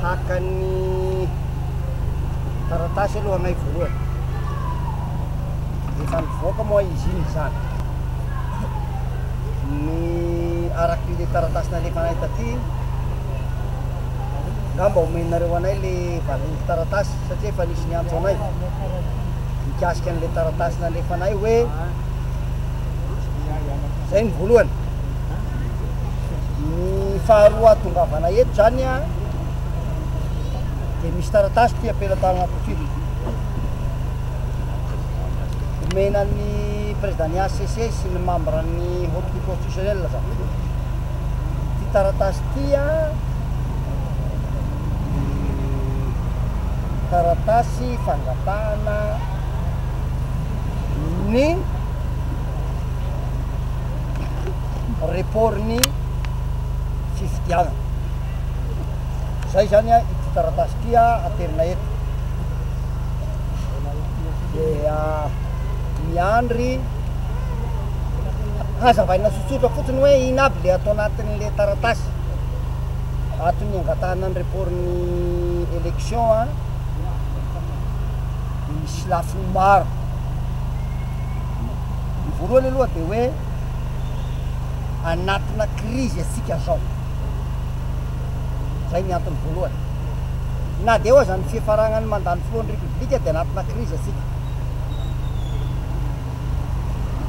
hakany taratasy aloha anay voalohany efa nivoaka moa izy iny zany ny araky le taratasy nalefanay taty ngamba omenareo anay le valiny taratasy satria efa nisy niantso anay mikasika an'le taratasy nalefanay hoe zay ny voalohany. Ny faharoa tongavana eto zany a de misy taratasy ty apelatana anaty omenan'ny président ny ACC sy ny membre ny haute cour constitutionnelle zany ty taratasy ty a taratasy fangatahana ny report ny fifidianana zay zany a ity taratasy ty a aterina eto de miandry hazavaina tsotsotra fotsiny hoe ina aby le atao anatin'le taratasy atony angatahana ny report ny élection a misy lafiny maro. Ny voalohany aloha de hoe anatina crise asika zao zay ny antony voalohany na de oa zany fifaragna ny mandany filohan'ny république de anatina crise asika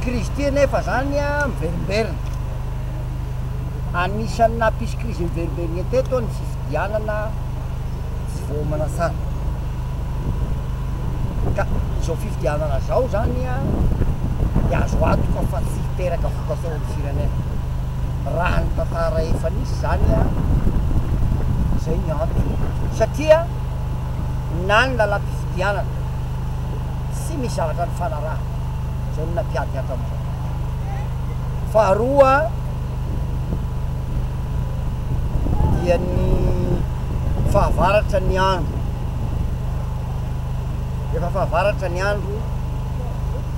crise ty nefa zany a miverimberina anisan'ny napisy crise miverimberina teto ny fifidianana tsy voamana tsara ka zao fifidianana zao zany a de azo atoka fa tsy hiteraka vokatsao ny firenena raha ny tantara efa nisy zany a zay ny antony satria na ny lalam-pifidianana tsy misy zavatra ny fanaraha zay ny napiady ato am'izao. Faharoa dia ny fahavaratra ny andro efa fahavaratra ny andro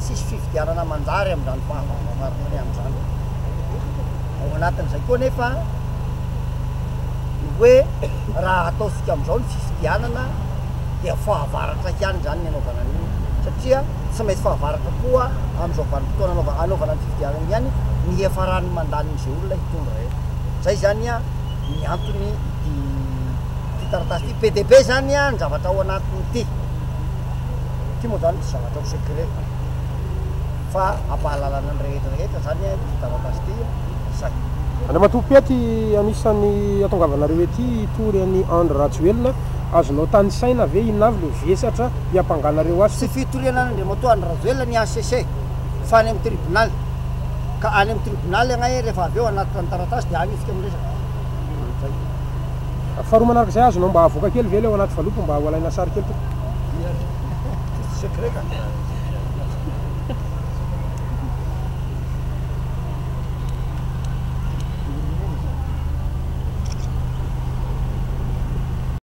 tsisy fifidianana manjary am'izany fahavaratra ny am'izany ao anatin'izay koa nefa hoe raha ataosika am'izao ny fifidianana dia fahavaratra ihany zany ny anaovana an'iny satria tsy maintsy fahavaratra koa am'izao vanim-potoana anaovana ny fifidianana ihany ny efa rany mandany n'izay olona hitondra reto zay zany a ny antony ty taratasy ty PDB zany a ny zavatra ao anatiny ty moa zany tsy zavatra ho secret fa ampahalalana ny rehetrarehetra zany a ty taratasy ty zay. Andriamatompety anisan'ny atongavanareo ety tory an'ny Andry Rajoelina azonao tany saina ve inavy le vesatra hiampanganareo azy? Tsy fitoriana Andriamatoa Andry Rajoelina ny ACC fa any amin'ny tribunal ka any amin'ny tribunal agnay rehefa avy eo anatin'ny taratasy de any isika miresaka. Faharoa manaraka zay azonao mba avoaka kely ve leo anaty valopo mba ho alaina sary kely to? Secret ka.